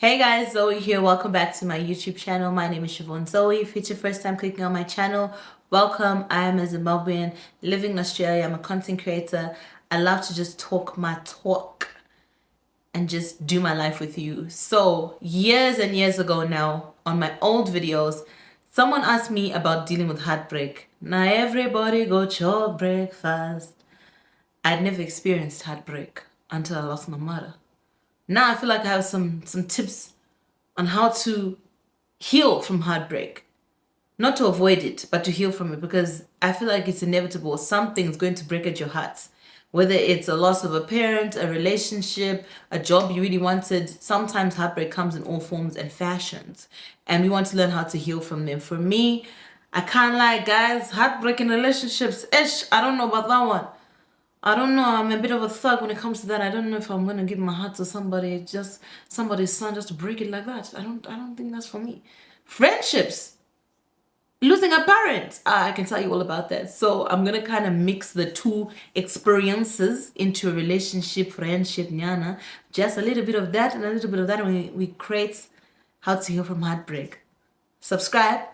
Hey guys, Zoe here. Welcome back to my YouTube channel. My name is Siobhan Zoe. If it's your first time clicking on my channel, welcome. I am a Zimbabwean living in Australia. I'm a content creator. I love to just talk my talk and just do my life with you. So years and years ago now, on my old videos, someone asked me about dealing with heartbreak. Now everybody go chop breakfast. I'd never experienced heartbreak until I lost my mother. Now I feel like I have some tips on how to heal from heartbreak. Not to avoid it, but to heal from it, because I feel like it's inevitable. Something's going to break at your heart. Whether it's a loss of a parent, a relationship, a job you really wanted, sometimes heartbreak comes in all forms and fashions. And we want to learn how to heal from them. For me, I can't lie, guys. Heartbreak in relationships, I don't know about that one. I don't know. I'm a bit of a thug when it comes to that. I don't know if I'm gonna give my heart to somebody, just somebody's son, just to break it like that. I don't think that's for me. Friendships, losing a parent. I can tell you all about that. So I'm gonna kind of mix the two experiences into a relationship, friendship, nyana. Just a little bit of that and a little bit of that, and we create how to heal from heartbreak. Subscribe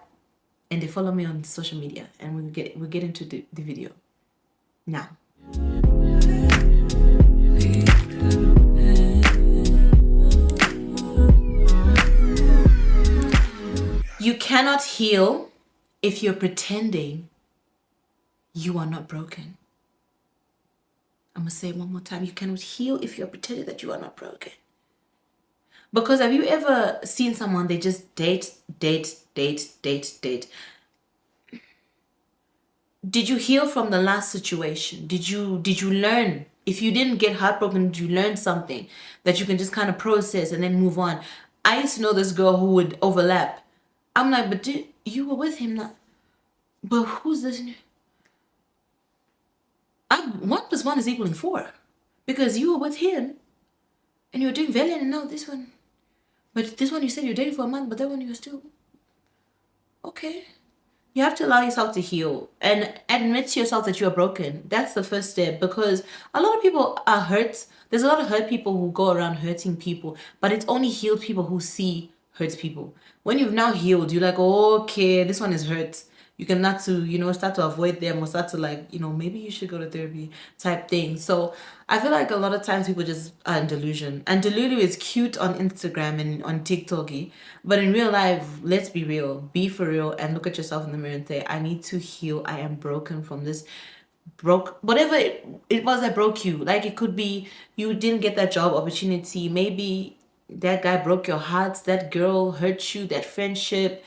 and they follow me on social media, and we'll get into the video now. You cannot heal if you're pretending you are not broken. I'm going to say it one more time. You cannot heal if you're pretending that you are not broken. Because have you ever seen someone, they just date? Did you heal from the last situation? Did you learn? If you didn't get heartbroken, did you learn something that you can just kind of process and then move on? I used to know this girl who would overlap. I'm like, but you were with him now. But who's this? 1 + 1 is equaling 4. Because you were with him and you were doing valiant, and now this one. But this one you said you're dating for a month, but that one you're still. Okay. You have to allow yourself to heal and admit to yourself that you're broken. That's the first step, because a lot of people are hurt. There's a lot of hurt people who go around hurting people, but it's only healed people who see hurt people. When you've now healed, you're like, oh, okay, this one is hurt. You can not to, start to avoid them, or start to maybe you should go to therapy type thing. So I feel like a lot of times people just are in delusion. And delusion is cute on Instagram and on TikTok, but in real life, let's be real. Be for real and look at yourself in the mirror and say, I need to heal. I am broken from this. Whatever it was that broke you. Like, it could be you didn't get that job opportunity. Maybe that guy broke your heart. That girl hurt you. That friendship.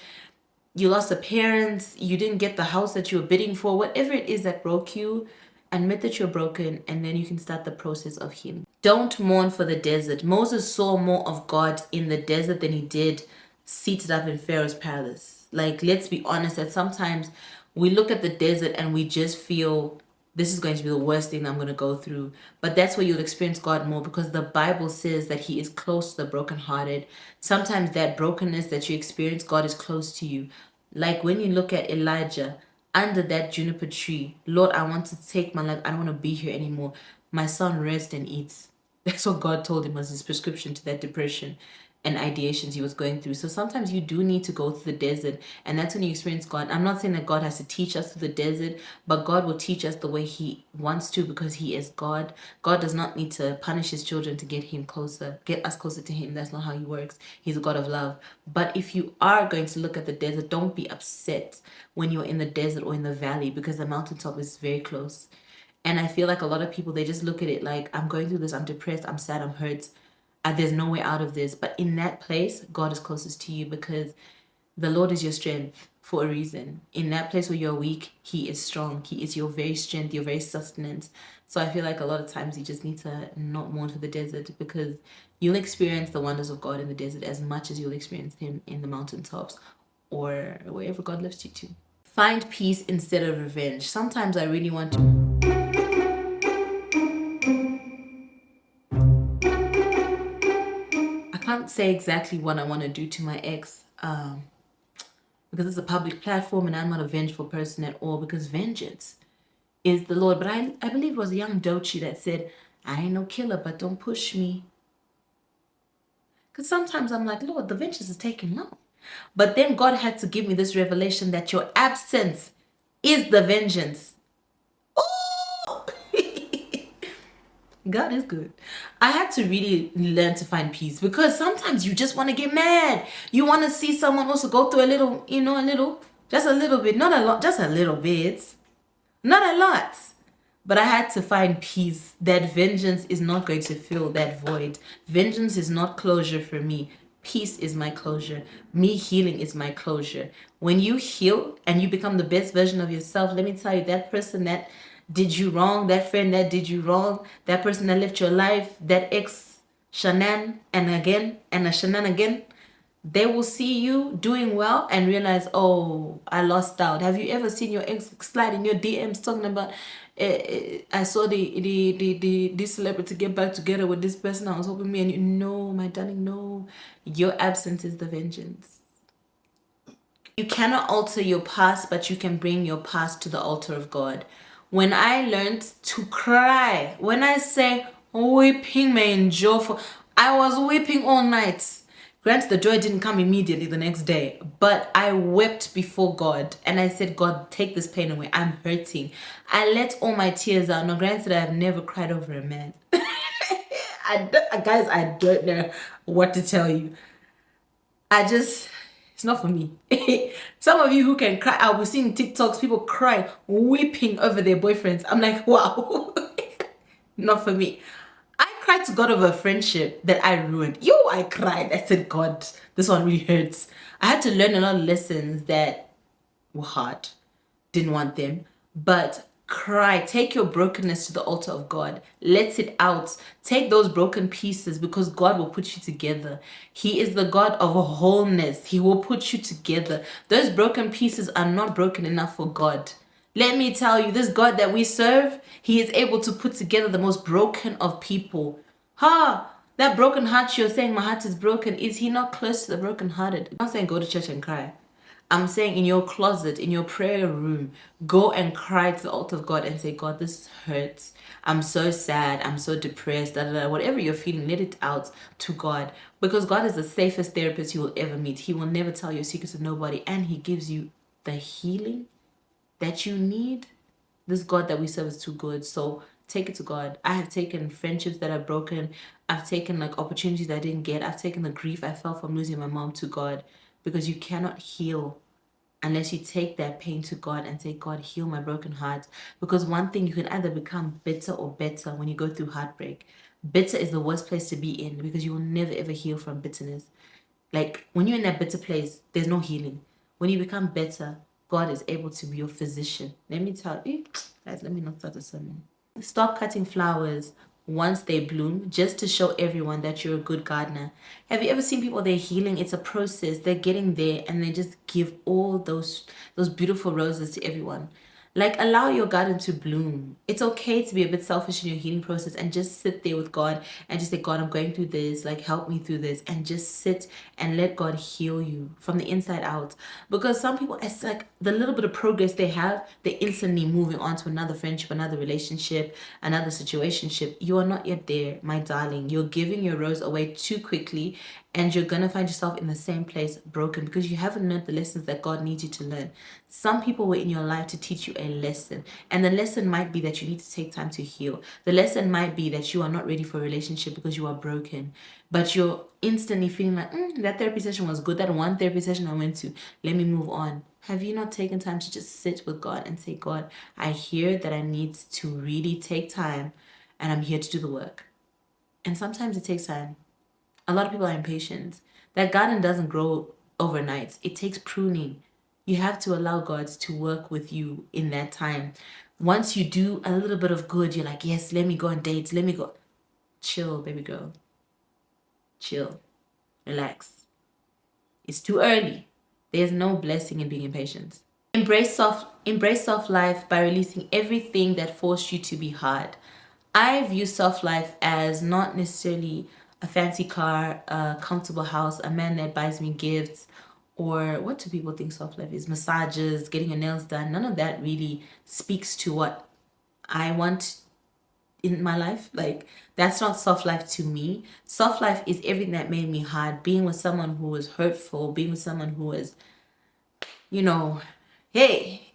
You lost a parent, you didn't get the house that you were bidding for, whatever it is that broke you, admit that you're broken, and then you can start the process of healing. Don't mourn for the desert. Moses saw more of God in the desert than he did seated up in Pharaoh's palace. Like, let's be honest, that sometimes we look at the desert and we just feel this is going to be the worst thing I'm going to go through. But that's where you'll experience God more, because the Bible says that he is close to the brokenhearted. Sometimes that brokenness that you experience, God is close to you. Like when you look at Elijah under that juniper tree, Lord, I want to take my life. I don't want to be here anymore. My son, rest and eat. That's what God told him was his prescription to that depression and ideations he was going through. So sometimes you do need to go through the desert, and that's when you experience God. I'm not saying that God has to teach us through the desert, but God will teach us the way he wants to, because he is God. God does not need to punish his children to get us closer to him. That's not how he works. He's a God of love. But if you are going to look at the desert, don't be upset when you're in the desert or in the valley, because the mountaintop is very close. And I feel like a lot of people, they just look at it like, I'm going through this, I'm depressed, I'm sad, I'm hurt. There's no way out of this. But in that place, God is closest to you, because the Lord is your strength for a reason. In that place where you're weak, he is strong. He is your very strength, your very sustenance. So I feel like a lot of times you just need to not mourn for the desert, because you'll experience the wonders of God in the desert as much as you'll experience him in the mountaintops or wherever God lifts you to. Find peace instead of revenge. Sometimes I really want to... I can't say exactly what I want to do to my ex, because it's a public platform and I'm not a vengeful person at all, because vengeance is the Lord. But I believe it was a young Dochi that said, I ain't no killer, but don't push me. Because sometimes I'm like, Lord, the vengeance is taking long. But then God had to give me this revelation that your absence is the vengeance. Oh! God is good. I had to really learn to find peace, because sometimes you just want to get mad. You want to see someone also go through a little, just a little bit, not a lot, just a little bit. Not a lot. But I had to find peace. That vengeance is not going to fill that void. Vengeance is not closure for me. Peace is my closure. Me healing is my closure. When you heal and you become the best version of yourself, let me tell you, that person that did you wrong, that friend that did you wrong, that person that left your life, that ex Shanann and again and a Shanann again, they will see you doing well and realize, oh, I lost out. Have you ever seen your ex slide in your DMs talking about, I saw this celebrity get back together with this person I was hoping me, and you know, my darling, no, your absence is the vengeance. You cannot alter your past, but you can bring your past to the altar of God. When I learned to cry, when I say weeping may endure for, I was weeping all night. Granted, the joy didn't come immediately the next day, but I wept before God and I said, God, take this pain away. I'm hurting. I let all my tears out. Now, granted, I've never cried over a man. Guys, I don't know what to tell you. It's not for me. Some of you who can cry, I was seeing TikToks, people crying, weeping over their boyfriends. I'm like, wow, not for me. I cried to God over a friendship that I ruined. I cried. I said, God, this one really hurts. I had to learn a lot of lessons that were hard. Didn't want them. But cry. Take your brokenness to the altar of God. Let it out. Take those broken pieces, because God will put you together. He is the God of wholeness. He will put you together. Those broken pieces are not broken enough for God. Let me tell you, this God that we serve, He is able to put together the most broken of people. That broken heart you're saying, my heart is broken. Is He not close to the brokenhearted? I'm not saying go to church and cry. I'm saying in your closet, in your prayer room, go and cry to the altar of God and say, God, this hurts. I'm so sad. I'm so depressed. Whatever you're feeling, let it out to God. Because God is the safest therapist you will ever meet. He will never tell your secrets to nobody. And He gives you the healing that you need. This God that we serve is too good. So take it to God. I have taken friendships that are broken. I've taken opportunities that I didn't get. I've taken the grief I felt from losing my mom to God. Because you cannot heal unless you take that pain to God and say, God, heal my broken heart. Because one thing, you can either become bitter or better when you go through heartbreak. Bitter is the worst place to be in, because you will never ever heal from bitterness. When you're in that bitter place, there's no healing. When you become better, God is able to be your physician. Let me tell you, guys, let me not start a sermon. Stop cutting flowers once they bloom, just to show everyone that you're a good gardener. Have you ever seen people, they're healing? It's a process. They're getting there and they just give all those beautiful roses to everyone. Allow your garden to bloom. It's okay to be a bit selfish in your healing process and just sit there with God and just say, God, I'm going through this, help me through this, and just sit and let God heal you from the inside out. Because some people, it's the little bit of progress they have, they're instantly moving on to another friendship, another relationship, another situationship. You are not yet there, my darling. You're giving your rose away too quickly, and you're going to find yourself in the same place, broken, because you haven't learned the lessons that God needs you to learn. Some people were in your life to teach you a lesson, and the lesson might be that you need to take time to heal. The lesson might be that you are not ready for a relationship because you are broken, but you're instantly feeling like, that therapy session was good. That one therapy session I went to, let me move on. Have you not taken time to just sit with God and say, God, I hear that I need to really take time, and I'm here to do the work. And sometimes it takes time. A lot of people are impatient. That garden doesn't grow overnight. It takes pruning. You have to allow God to work with you in that time. Once you do a little bit of good, you're like, yes, let me go on dates. Let me go. Chill, baby girl. Chill. Relax. It's too early. There's no blessing in being impatient. Embrace soft life by releasing everything that forced you to be hard. I view soft life as not necessarily a fancy car, a comfortable house, a man that buys me gifts, or what do people think soft life is? Massages, getting your nails done. None of that really speaks to what I want in my life. Like, that's not soft life to me. Soft life is everything that made me hard. Being with someone who was hurtful, being with someone who was, you know, hey,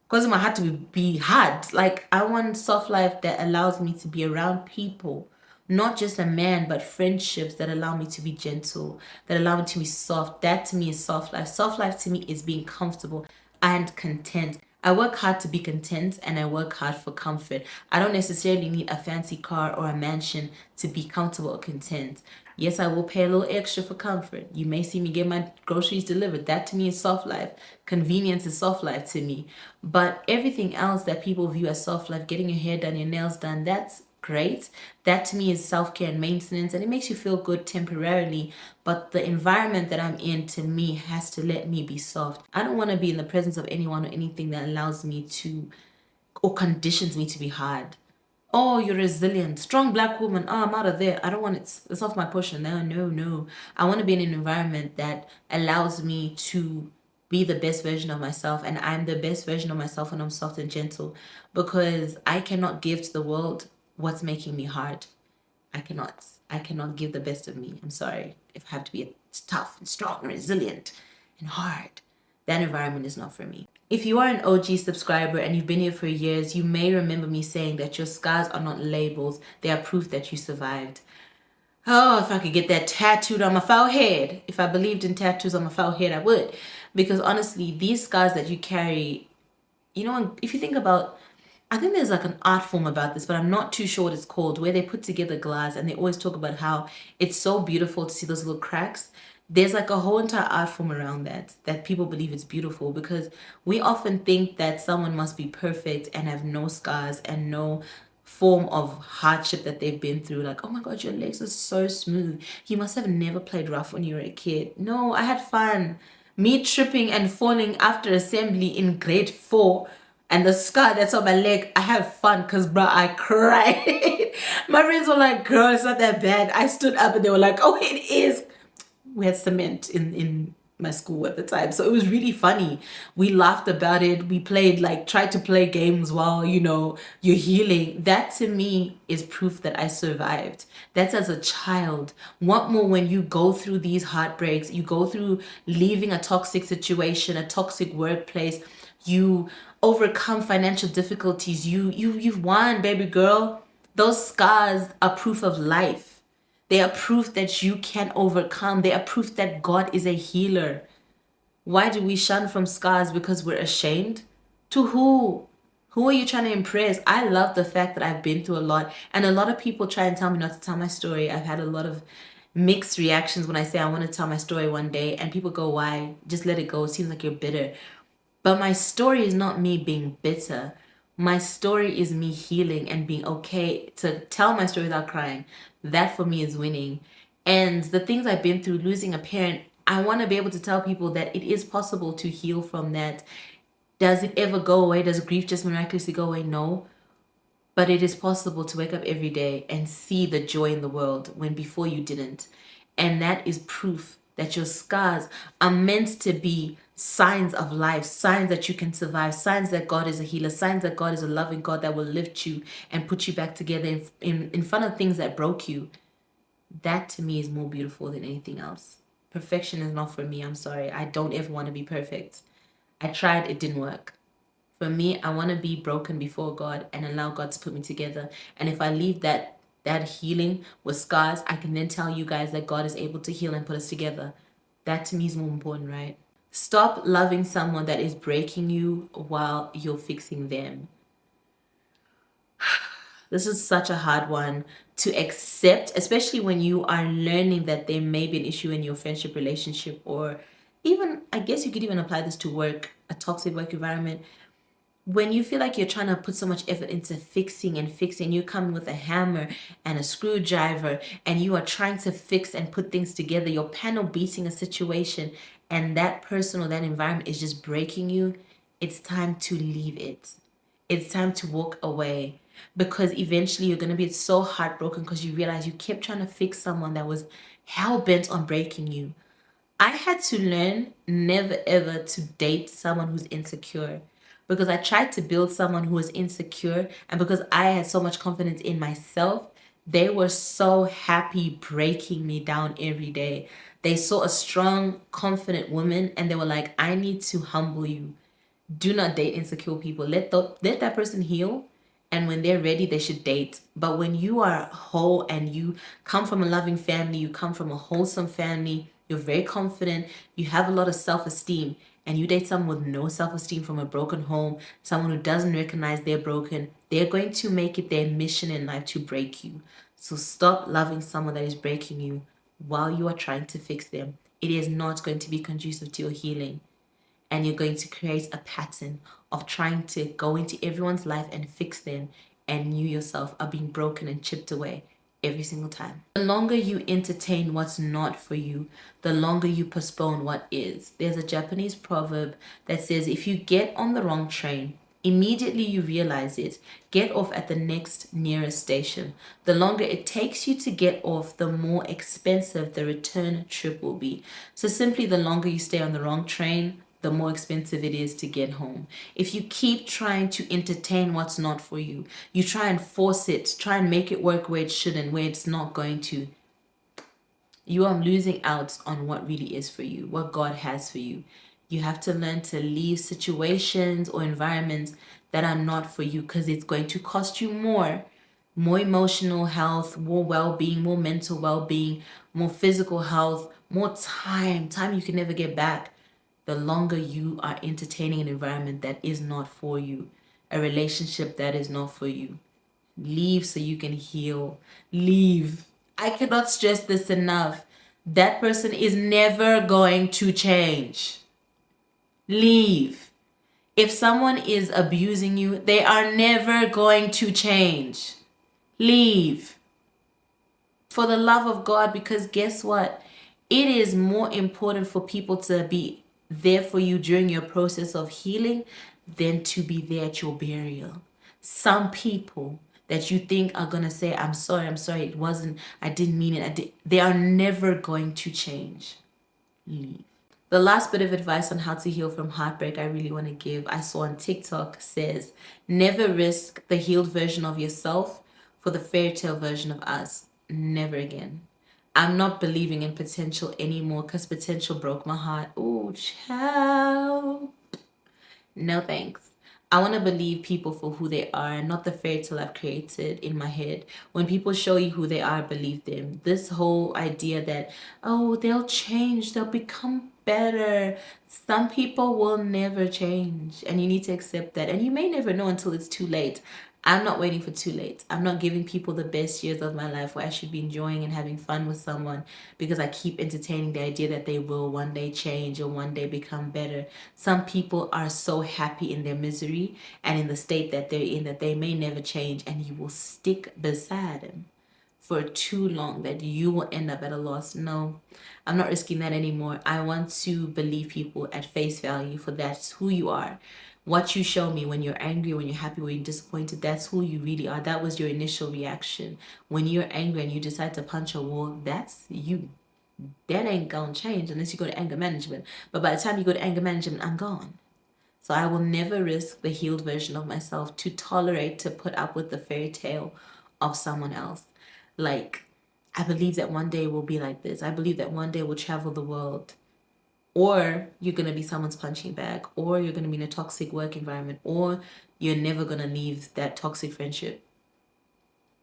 causing my heart to be hard. Like, I want soft life that allows me to be around people, not just a man, but friendships that allow me to be gentle, that allow me to be soft. That to me is soft life. Soft life to me is being comfortable and content. I work hard to be content, and I work hard for comfort. I don't necessarily need a fancy car or a mansion to be comfortable or content. Yes, I will pay a little extra for comfort. You may see me get my groceries delivered. That to me is soft life. Convenience is soft life to me. But everything else that people view as soft life, getting your hair done, your nails done, that's great. That to me is self-care and maintenance, and it makes you feel good temporarily. But the environment that I'm in, to me, has to let me be soft. I don't want to be in the presence of anyone or anything that allows me to, or conditions me to be hard. Oh, you're resilient, strong black woman. Oh, I'm out of there. I don't want it. It's not my portion. No, no, no. I want to be in an environment that allows me to be the best version of myself. And I'm the best version of myself when I'm soft and gentle, because I cannot give to the world what's making me hard. I cannot. I cannot give the best of me. I'm sorry. If I have to be tough and strong and resilient and hard, that environment is not for me. If you are an OG subscriber and you've been here for years, you may remember me saying that your scars are not labels, they are proof that you survived. Oh, if I could get that tattooed on my forehead. If I believed in tattoos on my forehead, I would. Because honestly, these scars that you carry, you know, if you think about, I think there's like an art form about this, but I'm not too sure what it's called, where they put together glass and they always talk about how it's so beautiful to see those little cracks. There's like a whole entire art form around that people believe it's beautiful, because we often think that someone must be perfect and have no scars and no form of hardship that they've been through. Like, oh my God, your legs are so smooth. You must have never played rough when you were a kid. No, I had fun. Me tripping and falling after assembly in grade 4, and the scar that's on my leg, I had fun because, bro, I cried. My friends were like, girl, it's not that bad. I stood up and they were like, oh, it is. We had cement in my school at the time, so it was really funny. We laughed about it. We played, like, tried to play games while, you know, you're healing. That to me is proof that I survived. That's as a child. What more when you go through these heartbreaks, you go through leaving a toxic situation, a toxic workplace, you overcome financial difficulties, you've won, baby girl. Those scars are proof of life. They are proof that you can overcome. They are proof that God is a healer. Why do we shun from scars? Because we're ashamed? To who? Who are you trying to impress? I love the fact that I've been through a lot, and a lot of people try and tell me not to tell my story. I've had a lot of mixed reactions when I say I want to tell my story one day, and people go, why? Just let it go. It seems like you're bitter. But my story is not me being bitter. My story is me healing and being okay to tell my story without crying. That for me is winning. And the things I've been through, losing a parent, I want to be able to tell people that it is possible to heal from that. Does it ever go away? Does grief just miraculously go away? No. But it is possible to wake up every day and see the joy in the world when before you didn't. And that is proof that your scars are meant to be signs of life, signs that you can survive, signs that God is a healer, signs that God is a loving God that will lift you and put you back together in front of things that broke you. That to me is more beautiful than anything else. Perfection is not for me. I'm sorry. I don't ever want to be perfect. I tried, it didn't work. For me, I want to be broken before God and allow God to put me together. And if I leave that healing with scars, I can then tell you guys that God is able to heal and put us together. That to me is more important, right? Stop loving someone that is breaking you while you're fixing them. This is such a hard one to accept, especially when you are learning that there may be an issue in your friendship relationship, or even, I guess you could even apply this to work, a toxic work environment. When you feel like you're trying to put so much effort into fixing, you're coming with a hammer and a screwdriver and you are trying to fix and put things together, you're panel beating a situation, and that person or that environment is just breaking you, it's time to leave it. It's time to walk away, because eventually you're going to be so heartbroken because you realize you kept trying to fix someone that was hell-bent on breaking you. I had to learn never ever to date someone who's insecure, because I tried to build someone who was insecure, and because I had so much confidence in myself, they were so happy breaking me down every day. They saw a strong, confident woman and they were like, I need to humble you. Do not date insecure people. Let that person heal, and when they're ready, they should date. But when you are whole and you come from a loving family, you come from a wholesome family, you're very confident, you have a lot of self-esteem, and you date someone with no self-esteem from a broken home, someone who doesn't recognize they're broken, they're going to make it their mission in life to break you. So stop loving someone that is breaking you while you are trying to fix them. It is not going to be conducive to your healing, and you're going to create a pattern of trying to go into everyone's life and fix them, and you yourself are being broken and chipped away every single time. The longer you entertain what's not for you, the longer you postpone what is. There's a Japanese proverb that says, if you get on the wrong train, immediately you realize it, get off at the next nearest station. The longer it takes you to get off, the more expensive the return trip will be. So simply, the longer you stay on the wrong train, the more expensive it is to get home. If you keep trying to entertain what's not for you, you try and force it, try and make it work where it shouldn't, where it's not going to, you are losing out on what really is for you, what God has for you. You have to learn to leave situations or environments that are not for you, because it's going to cost you more emotional health, more well-being, more mental well-being, more physical health, more time you can never get back, the longer you are entertaining an environment that is not for you, a relationship that is not for you. Leave so you can heal. Leave. I cannot stress this enough. That person is never going to change. Leave. If someone is abusing you, they are never going to change. Leave. For the love of God, because guess what? It is more important for people to be there for you during your process of healing than to be there at your burial. Some people that you think are going to say, I'm sorry, it wasn't, I didn't mean it, they are never going to change. Leave. The last bit of advice on how to heal from heartbreak I really want to give, I saw on TikTok, says, never risk the healed version of yourself for the fairy tale version of us. Never again. I'm not believing in potential anymore because potential broke my heart. Oh, child. No thanks. I want to believe people for who they are, not the fairy tale I've created in my head. When people show you who they are, believe them. This whole idea that, oh, they'll change, they'll become better. Some people will never change, and you need to accept that. And you may never know until it's too late. I'm not waiting for too late. I'm not giving people the best years of my life where I should be enjoying and having fun with someone because I keep entertaining the idea that they will one day change or one day become better. Some people are so happy in their misery and in the state that they're in that they may never change, and you will stick beside them for too long that you will end up at a loss. No, I'm not risking that anymore. I want to believe people at face value, for that's who you are. What you show me when you're angry, when you're happy, when you're disappointed, that's who you really are. That was your initial reaction. When you're angry and you decide to punch a wall, that's you. That ain't gonna change unless you go to anger management. But by the time you go to anger management, I'm gone. So I will never risk the healed version of myself to tolerate, to put up with the fairy tale of someone else. Like, I believe that one day we'll be like this. I believe that one day we'll travel the world. Or you're going to be someone's punching bag, or you're going to be in a toxic work environment, or you're never going to leave that toxic friendship.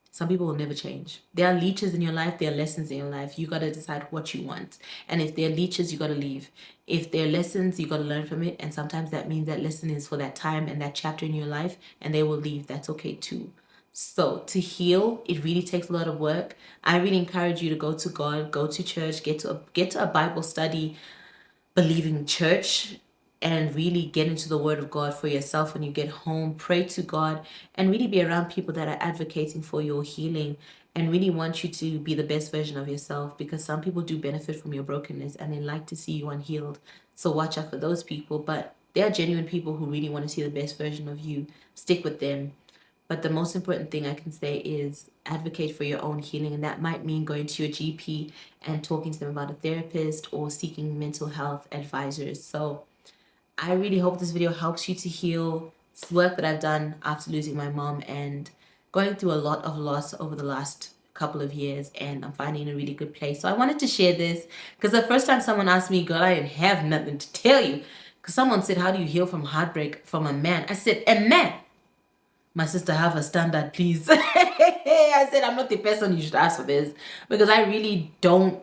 Some people will never change. There are leeches in your life. There are lessons in your life. You got to decide what you want. And if they're leeches, you got to leave. If they're lessons, you got to learn from it. And sometimes that means that lesson is for that time and that chapter in your life, and they will leave. That's okay too. So to heal, it really takes a lot of work. I really encourage you to go to God, go to church, get to a Bible study, believing church, and really get into the word of God for yourself when you get home. Pray to God and really be around people that are advocating for your healing and really want you to be the best version of yourself, because some people do benefit from your brokenness and they like to see you unhealed. So watch out for those people. But there are genuine people who really want to see the best version of you. Stick with them. But the most important thing I can say is advocate for your own healing. And that might mean going to your GP and talking to them about a therapist or seeking mental health advisors. So I really hope this video helps you to heal. It's work that I've done after losing my mom and going through a lot of loss over the last couple of years, and I'm finding in a really good place. So I wanted to share this because the first time someone asked me, girl, I didn't have nothing to tell you. Because someone said, how do you heal from heartbreak from a man? I said, a man. My sister, have a standard, please. I said, I'm not the person you should ask for this, because I really don't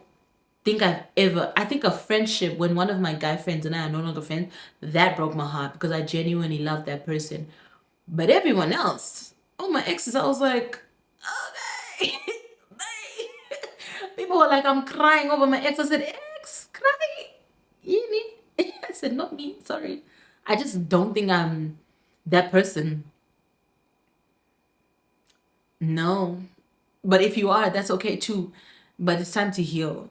think I think a friendship, when one of my guy friends and I are no longer friends, that broke my heart because I genuinely loved that person. But everyone else, oh, my exes, I was like, okay. Bye. People were like, I'm crying over my ex. I said, ex, cry. You need? I said, not me, sorry. I just don't think I'm that person. No. But if you are, that's okay too. But it's time to heal.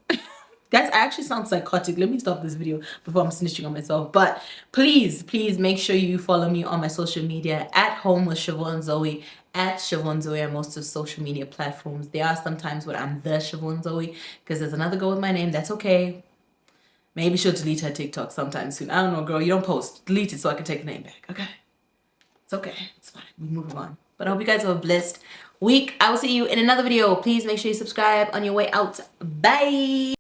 Guys, I actually sound psychotic. Let me stop this video before I'm snitching on myself. But please make sure you follow me on my social media at home with Siobhan Zoe, at Siobhan Zoe on most of social media platforms. There are some times where I'm the Siobhan Zoe because there's another girl with my name. That's okay. Maybe she'll delete her TikTok sometime soon. I don't know, girl. You don't post. Delete it so I can take the name back. Okay. It's okay. It's fine. We're moving on. But I hope you guys have a blessed week. I will see you in another video. Please make sure you subscribe on your way out. Bye.